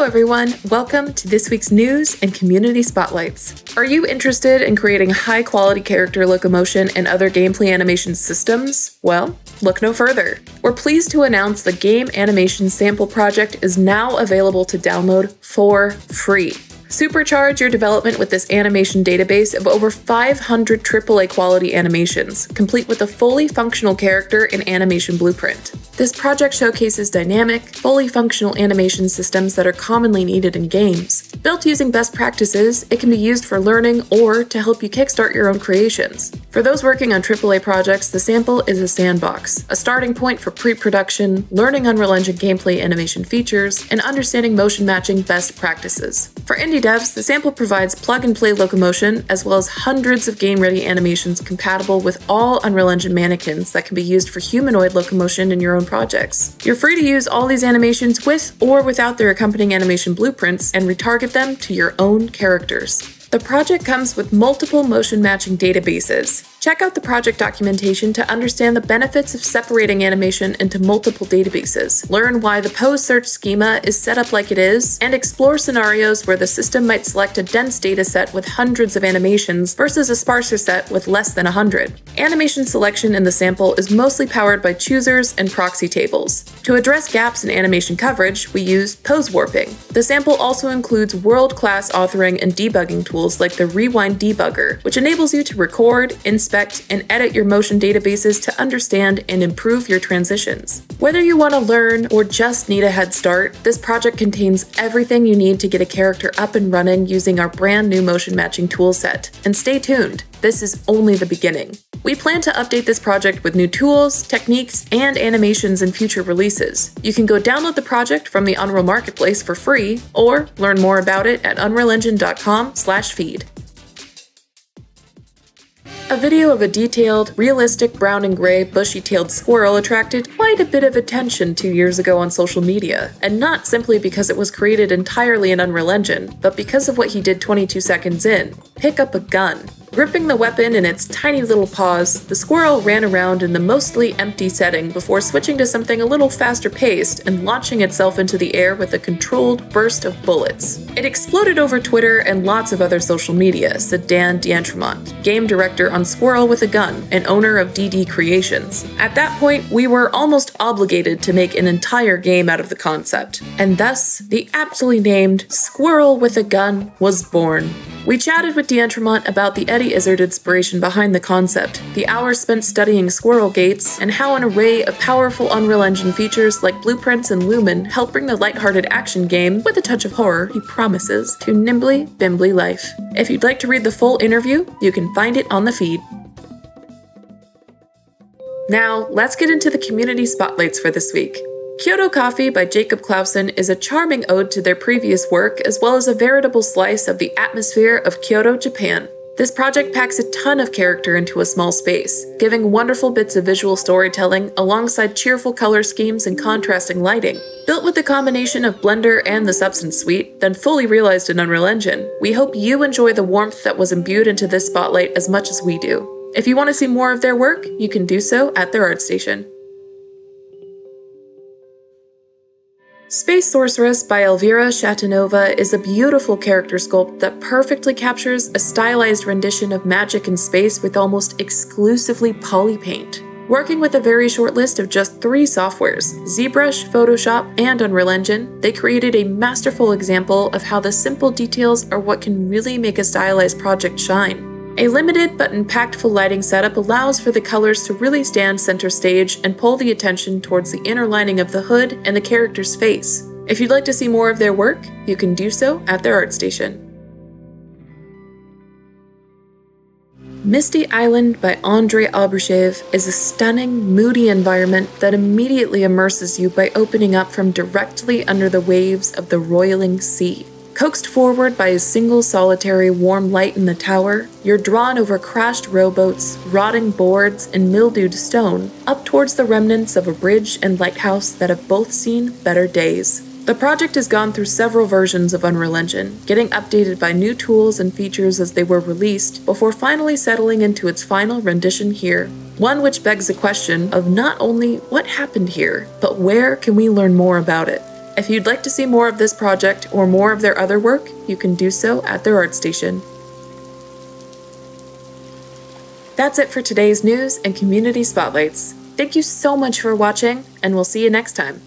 Hello everyone, welcome to this week's news and community spotlights. Are you interested in creating high quality character locomotion and other gameplay animation systems? Well, look no further. We're pleased to announce the Game Animation Sample Project is now available to download for free. Supercharge your development with this animation database of over 500 AAA quality animations, complete with a fully functional character and animation blueprint. This project showcases dynamic, fully functional animation systems that are commonly needed in games. Built using best practices, it can be used for learning or to help you kickstart your own creations. For those working on AAA projects, the sample is a sandbox, a starting point for pre-production, learning Unreal Engine gameplay animation features, and understanding motion matching best practices. For indie devs, the sample provides plug-and-play locomotion as well as hundreds of game-ready animations compatible with all Unreal Engine mannequins that can be used for humanoid locomotion in your own projects. You're free to use all these animations with or without their accompanying animation blueprints and retarget them to your own characters. The project comes with multiple motion matching databases. Check out the project documentation to understand the benefits of separating animation into multiple databases, learn why the pose search schema is set up like it is, and explore scenarios where the system might select a dense dataset with hundreds of animations versus a sparser set with less than 100. Animation selection in the sample is mostly powered by choosers and proxy tables. To address gaps in animation coverage, we use pose warping. The sample also includes world-class authoring and debugging tools like the Rewind Debugger, which enables you to record, inspect, and edit your motion databases to understand and improve your transitions. Whether you want to learn or just need a head start, this project contains everything you need to get a character up and running using our brand new motion matching toolset. And stay tuned, this is only the beginning. We plan to update this project with new tools, techniques, and animations in future releases. You can go download the project from the Unreal Marketplace for free, or learn more about it at unrealengine.com/feed. A video of a detailed, realistic brown and gray, bushy-tailed squirrel attracted quite a bit of attention 2 years ago on social media, and not simply because it was created entirely in Unreal Engine, but because of what he did 22 seconds in: pick up a gun. Gripping the weapon in its tiny little paws, the squirrel ran around in the mostly empty setting before switching to something a little faster paced and launching itself into the air with a controlled burst of bullets. It exploded over Twitter and lots of other social media, said Dan D'Entremont, game director on Squirrel with a Gun and owner of DD Creations. At that point, we were almost obligated to make an entire game out of the concept, and thus, the aptly named Squirrel with a Gun was born. We chatted with D'Entremont about the Eddie Izzard inspiration behind the concept, the hours spent studying squirrel gaits, and how an array of powerful Unreal Engine features like blueprints and Lumen help bring the lighthearted action game, with a touch of horror, he promises, to nimbly, bimbly life. If you'd like to read the full interview, you can find it on the feed. Now, let's get into the community spotlights for this week. Kyoto Coffee by Jacob Clausen is a charming ode to their previous work, as well as a veritable slice of the atmosphere of Kyoto, Japan. This project packs a ton of character into a small space, giving wonderful bits of visual storytelling alongside cheerful color schemes and contrasting lighting. Built with the combination of Blender and the Substance Suite, then fully realized in Unreal Engine, we hope you enjoy the warmth that was imbued into this spotlight as much as we do. If you want to see more of their work, you can do so at their ArtStation. Space Sorceress by Elvira Shatanova is a beautiful character sculpt that perfectly captures a stylized rendition of magic in space with almost exclusively poly paint. Working with a very short list of just 3 softwares, ZBrush, Photoshop, and Unreal Engine, they created a masterful example of how the simple details are what can really make a stylized project shine. A limited but impactful lighting setup allows for the colors to really stand center stage and pull the attention towards the inner lining of the hood and the character's face. If you'd like to see more of their work, you can do so at their ArtStation. Misty Island by Andrei Abrashev is a stunning, moody environment that immediately immerses you by opening up from directly under the waves of the roiling sea. Coaxed forward by a single solitary warm light in the tower, you're drawn over crashed rowboats, rotting boards, and mildewed stone, up towards the remnants of a bridge and lighthouse that have both seen better days. The project has gone through several versions of Unreal Engine, getting updated by new tools and features as they were released, before finally settling into its final rendition here. One which begs the question of not only what happened here, but where can we learn more about it? If you'd like to see more of this project or more of their other work, you can do so at their ArtStation. That's it for today's news and community spotlights. Thank you so much for watching, and we'll see you next time.